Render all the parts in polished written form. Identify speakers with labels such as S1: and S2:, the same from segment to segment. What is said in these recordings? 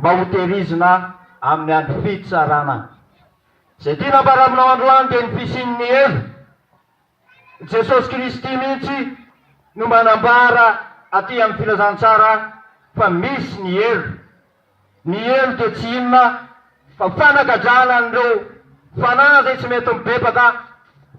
S1: mba ho tehirizina amin'ny andro fitsarana. Zay tia nambara aminao androany dia ny fisian'ny elo. Jesosy Kristy mihitsy no manambara aty amin'ny filazantsara fa misy ny elo. Ny elo dia tsy inona fa fanagadrana an'ireo fanahy zay tsy mety mibebaka,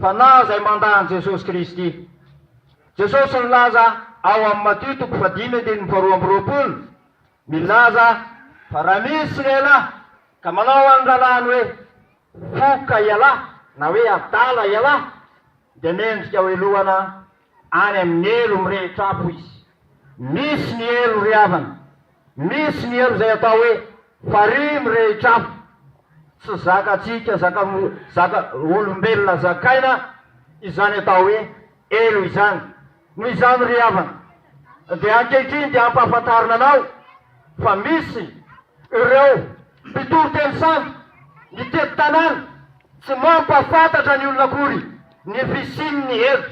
S1: fanahy zay mandany Jesosy Kristy. Jesosy nilaza ao amin'ny Matio 5:22 milaza fa raha misy lehilahy ka manao amin'ny lalàny hoe foka ialahy na hoe adala ialahy dia mendrika ho elohana any amin'ny elo mirehitra afo izy. Misy ny elo ry havana, misy ny elo zay atao hoe farihy mirehitra afo. Tsy zakatsika zaka olombelona zakaina izany atao hoe elo izany. Noho izany ry havana dia ankehitriny dia ampahafantarina anao fa misy ireo mpitoro teny sambo ny tety tanàna tsy mampahafantatra ny olona akory ny fisian'ny elo,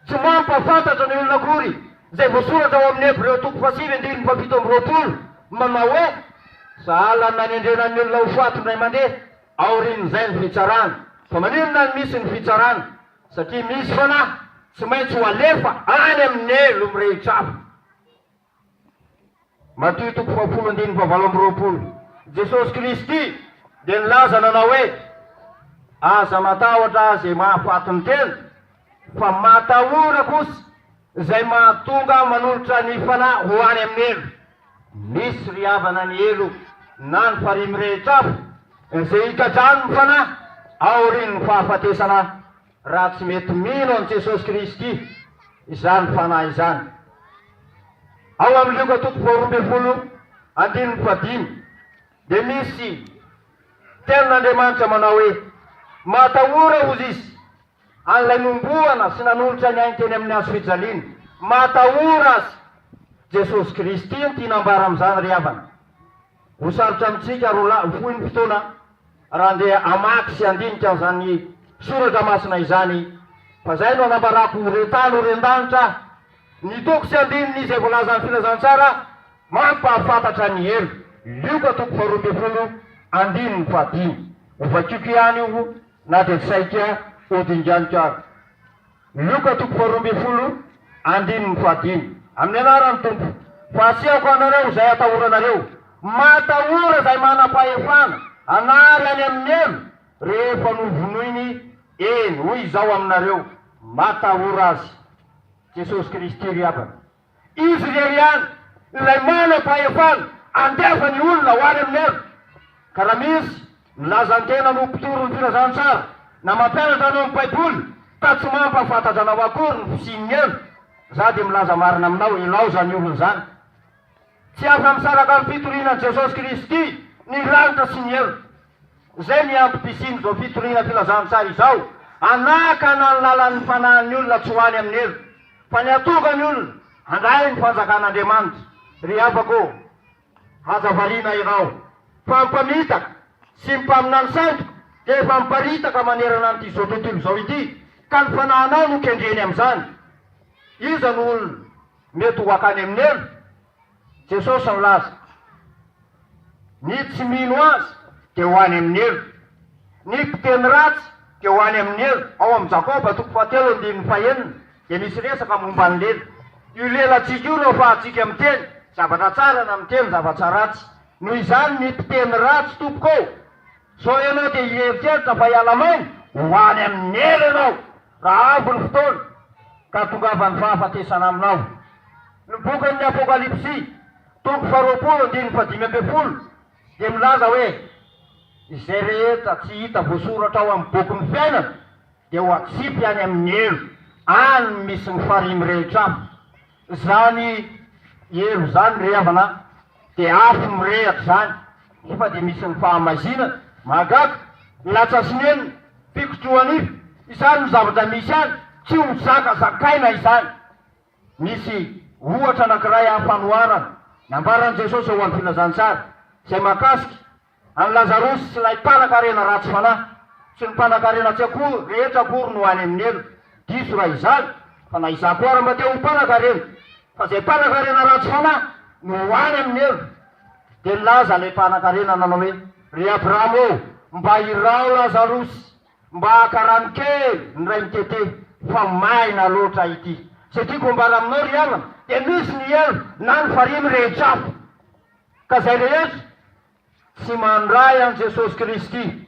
S1: tsy mampahafantatra ny olona akory zay voasoratra ao amin'ny Hebreo 5:7 manao hoe sahala nanendrenan'ny olona ho fato ndray mandeha aorian'izay ny fitsarana. Fa maninona ny misy ny fitsarana? Satria misy fanahy tsy maintsy ho alefa any amin'ny elo mirehitra afo. Matio 20:20 Jesosy Kristy dia nilaza nanao hoe aza matahotra zay mahafaty ny tena, fa matahora kosa zay mahatonga manolotra ny fanahy ho any amin'ny elo. Misy ry havana ny elo na ny farihy mirehitra afo zay hikadrany ny fanahy aorian'ny fahafatesana raha tsy mety mino an Jesosy Kristy izany fanahy izany. Ao amin'ny Luka 12:15 dia misy tenin'Andriamanitra manao hoe matahora ozy izy an'ilay nomboana sy nanolotra ny ainy teny amin'ny hazo fijaliana. Matahora azy. Jesosy Kristy ny tia nambara amin'izany ry havana. Ho sarotra amintsika fohy ny fotoana raha andeha amaky sy andinika an'izany soratra masina izany, fa zay no anambarako retany ren-danitra ny toko sy andininy izay voalaza ny filazantsara mampahafantatra ny elo. Luka 12:15 ovakiko ihany io na dia saika odinganika. Luka 12:15 amin'ny anarany tompo fa asiako anareo zay atahoranareo. Matahora zay manam-pahefana anary any amin'ny elo rehefa novonoiny eny hoy izao aminareo. Matahora azy. Jesosy Kristy ry havana, izy rery any ilay manam-pahefana andefa ny olona ho any amin'ny elo. Ka raha misy milaza ny tena no mpitoro ny filazantsara na mampianatra anao amin'ny Baiboly ka tsy mampahafantatra anao akory ny fisian'ny elo, za dia milaza marina aminao ilao zany olona zany. Tsy afa misaraka amin'ny fitorianan'i Jesosy Kristy ny lanitra sy ny elo. Zay ny ampy-pisiny zao fitoriana filazantsara izao, anakana ny lalan'ny fanahin'ny olona tsy ho any amin'ny elo, fa ny atonga ny olona handray ny fanjakan'Andriamanitra. Ry havako, hazavariana ianao fa mipamitaka sy mipaminany sandoka dia efa miparitaka manerana an'ity zao tontolo zao ity, ka ny fanahinao no kendreny amin'izany. Iza ny olona mety ho akany amin'ny elo? Jesosy nilaza ny tsy mino azy dia ho any amin'ny elo, ny mpiteny ratsy dia ho any amin'ny elo. Ao amin'ny Jakoba 4:9 dia misy resaka momba ny lela. Io lelantsika io no ahafahantsika miteny zavatra tsara na miteny zavatra ratsy. Noho izany ny mpiteny ratsy tompoko, so ianao dia hieritreritra fa hiala-mainy ho any amin'ny elo ianao raha avy ny fotoana ka tongavany fahafatesana aminao. Ny bokin'ny Apokalipsy 20:15 dia milaza hoe izay rehetra tsy hita voasoratra ao amin'ny bokin'ny fiainana dia ho atsipy any amin'ny elo, any misy ny farihy mirehitra afo. Zany elo zany ry havana dia afo mirehatra zany, nefa dia misy ny fahamazina mahagaga latsasineny fikotroan'ifo. Izany ny zavatra misy any, tsy ho zakazakaina izany. Misy ohatra anankiray ampanoarana nambaran'i Jesosy eo amin'ny filazantsara izay mahakasika any Lazarosy sy ilay mpanan-karena ratsy fanahy sy ny mpanan-karena tsy akory rehetra akory no any amin'ny elo. Diso raha izany fa na izako ara mba te ho mpanan-karena, fa zay mpanan-karena ratsy fanahy no ho any amin'ny elo. dia nilaza ilay mpanan-karena nanao hoe ry Abrahamo mba irao Lazarosy mba haka-rano kely ny ray mitete fa maina loatra ity satria kombara aminao ry anana dia misy ny elo na ny farimy rehetra afo ka zay rehetra tsy mandray an Jesosy Kristy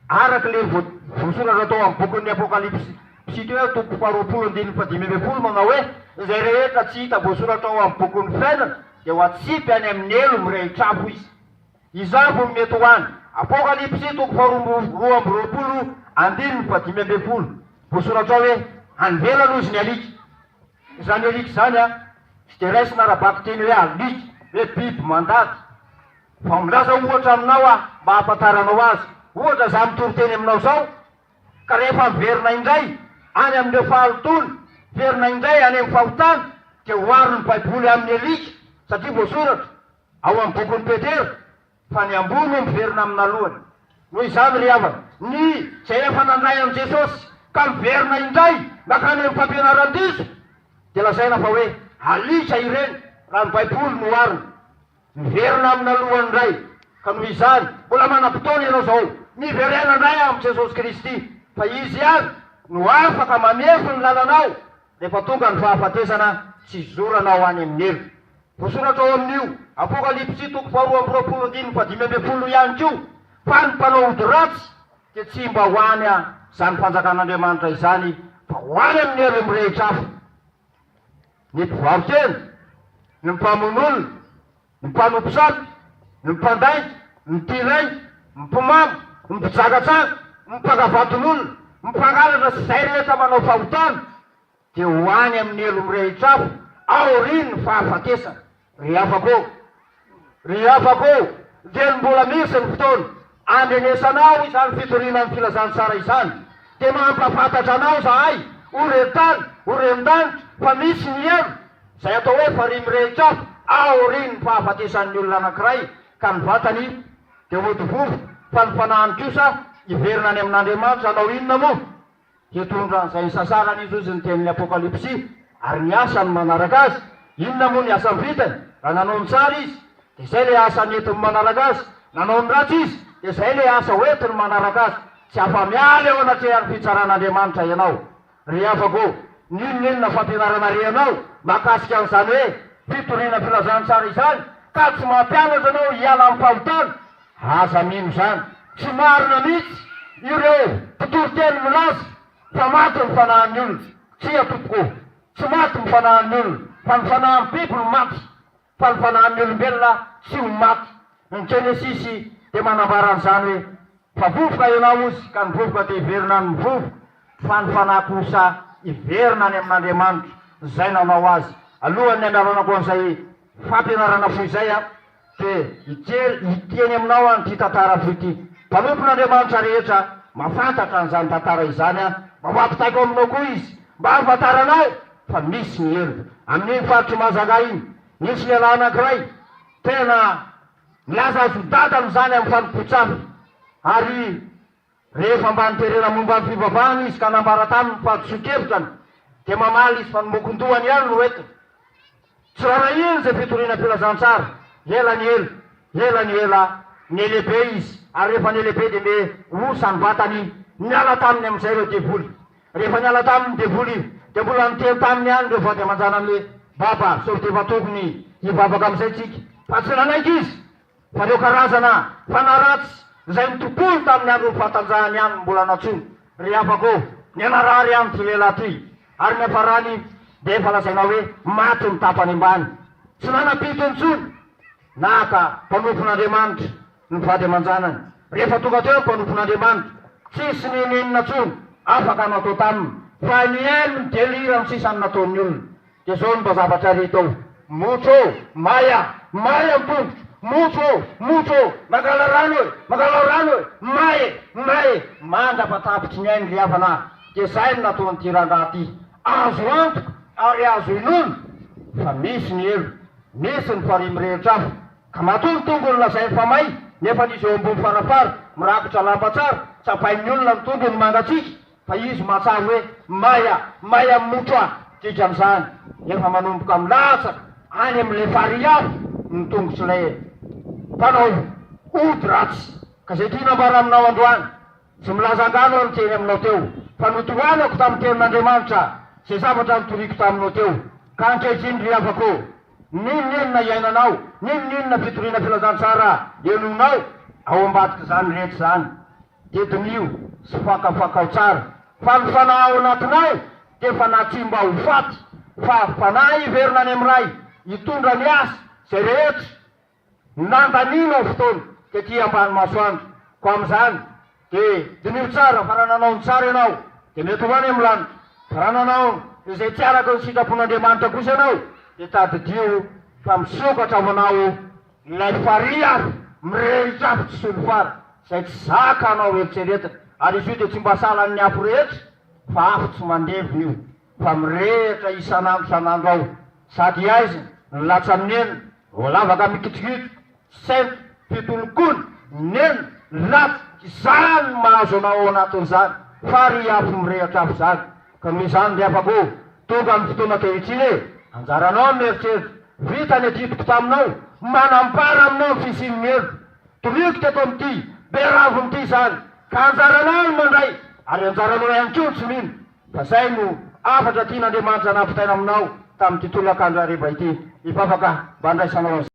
S1: araky le voasoratra atao amin'ny bokin'ny Apokalipsy sity hoe toko 20:5 manao hoe izay rehetra tsy hita voasoratra ao amin'ny bokin'ny fiainana dia ho atsipy any amin'ny elo mirehitra afo izy izavo mety ho any Apokalipsy toko 2:20 voasoratra ao hoe anvelana izy ny alika izany alika zany a tsy dia raisina rahabaky teny hoe alika hoe biby mandady fa milaza ohatra aminao a mba hahafantaranao azy ohatra za mitoro teny aminao zao ka rehefa miverina indray any amin'ireo fahalotony verina indray any amin'ny fahotany dia hoariny baiboly amin'ny alika satria voasoratra ao amin'ny bokin'ny Petera fa ny ambony no miverina amin'alohany noho izany ry havana ny zay efa nandray an Jesosy ka miverina indray makany amin'ny fampianaran-diso dia lazaina fa hoe alika ireny raha ny baiboly no hoariny miverina amin'alohany indray ka noho izany mbola manam-potoana ianao zao miverena indray amin'ny Jesosy Kristy fa izy any no afaka mamefy ny lalanao rehefa tonga ny fahafatesana tsy zoranao any amin'ny elo voasoratra ao amin'io Apokalipsy toko 2:20 ihany kio fa ny mpanao ody ratsy dia tsy mba ho any zany fanjakan'Andriamanitra izany fa ho any amin'ny elo mirehitra afo ny mpivarotena ny mpamon'olona ny mpanomposapy ny mpandaingy ny tiraingy ny mpimamo ny mpijagajaga ny mpangavaton'olona ny mpangalatra sy zay rehetra manao fahotana dia ho any amin'ny elo mirehitra afo aoriny ny fahafatesana ry afako dia mbola misy ny fotoana andrenesanao izany fitorianany filazany tsara izany dia mampafantatra anao zahay horetany horendanitra fa misy ny elo zay atao hoe farimy rehetra afo aoriny ny fahafatesan'ny olona anankiray ka ny vatany dia hodivovo fa ny fanahany kosa iverina any amin'Andriamanitra anao inona moa hitondra zay sasarany izy ozy ny tenin'ny Apokalipsy ary ny asany manaraka azy inona moa ny asany vitany raha nanao ny tsara izy dia zay le asa netiny manaraka azy nanao ny ratsy izy dia zay le asa hoentiny manaraka azy tsy afa-miala eo anatrehan'ny fitsaran'Andriamanitra ianao ry afako ninonina fampianarana renao makasika an'izany hoe fitoriana filazany tsara izany ka tsy mampianatra anao hiala amin'ny fahotana aza mino zany tsy marina mihitsy ireo mpitoroteny milaza fa maty ny fanahin'ny olona tsy atompoko tsy maty ny fanahin'ny olona fa ny fanahin'ny biby no maty fa ny fanahin'ny olombelona tsy ho maty ny Jenesisy dia manambara an'izany hoe fa vovoka ianao izy ka ny vovoka dia iverina ny mivovo fa ny fanahy kosa iverina any amin'Andriamanitra zay nanao azy alohan'ny amiaranako an'izay fampianarana foy izay a dia iteny aminao an'ity tantara foy ity mpanompon'Andriamanitra rehetra mafantatra an'izany tantara izany a mba mampitaiko aminao koa izy mba hafantaranao fa misy ny elo amin'iny faritry Mahazanga iny nisy lehilahy anankiray tena milaza azo dadany zany amin'ny fanompotsafy ary rehefa mba niterena momba ny fivavahana izy ka nambara taminy fahadiso-kevitrany dia mamaly izy fa nomokon-dohany ihany no entiny tsy raha iny zay fitoriana filazantsara ela ny ela ny lehibe izy ary rehefa ny lehibe dia me osany vatany miala taminy amin'izay ireo devoly rehefa niala taminy devoly dia mbola niteny taminy ihany reo vady aman-janany hoe baba sovy defa tokony hivavaka amin'izay tsika fa tsy nanaiky izy fa reo karazana fanaratsy zay mitopolo tamin'ny andro fahatanjahany ihany mbola natsony ry afako ny anarary ihany ty lehilahy ty ary ny afarany dia efa lazaina hoe maty ny tapany ambany tsy nanapito intsony naka mpanompon'Andriamanitra ny vady aman-janany rehefa tonga teo mpanompon'Andriamanitra tsisy ninina tsony afaka natao taminy fa ny elo ny delira ny sisany nataon'ny olona dia zao ny mba zavatra ritao motro maya motro mangala rano maye mandrapatapitsy ny ainy ry havana dia zay ny nataon'ity rangaha ty azo antoka ary azo inono fa misy ny elo misy ny farimy rehetra afo ka matontongony lazay famay nefa n'izy eo ambony farafara mirakitra lamba tsara tsapain'ny olona ny tongony mangatsika fa izy mahatsary hoe maya motro a dikan'izany efa manomboka milatsaka any amin'le fary afo ny tongotsy lay mpanao ody ratsy ka zay tia nambara aminao androany tsy milazangano aho niteny aminao teo fa notoanako tamin'ny tenin'Andriamanitra zay zavatra nitoriko taminao teo ka ankehitriny ry havako ninona iainanao ninona fitoriana filazantsara enonao ao ambadiky zany rehetra zany dedin'io sy fakafakao tsara fa ny fanahy ao anatinao dia fa natsimba ho faty fa fanahy iverina any amiray hitondra ny asa zay rehetra nandanino ao fotoana dia ty ambany masoandro ko am'izany dia dinio tsara fa raha nanao ny tsara ianao dia mety ho any amin'ny lanitra fa raha nanao izay tsy araka ny sitrapon'Andriamanitra kosa ianao dia tadidio fa misokatra ao anao ilay fariary mirehitra avy tsy solo fara zay tsy zaka anao eritreretana ary izy io dia tsy mba salan'ny afo rehetra fa afo tsy mandevina io fa mirehitra isan'andro isan'andro ao sady aizy ny latsa amin'eny voalavaka mikitikito sento fitolokony neny latsy izany mahazo anao ao anatin'izany fa ry afo mirehitra afo zany ka noho izany ry afako tonga amin'ny fotoana kehitriny e anjaranao mieritseritra vita ny aditiko taminao manampara aminao ny fisin'ny hevy toliko teto amin'ity beravo n'ity zany ka anjaranao ny mandray ary anjaranao ihany koa tsy mino fa zay no afatra tian'Andriamanitra nampitaina aminao tamin'ity tolakandro hariva ity ifafaka mba andraisanao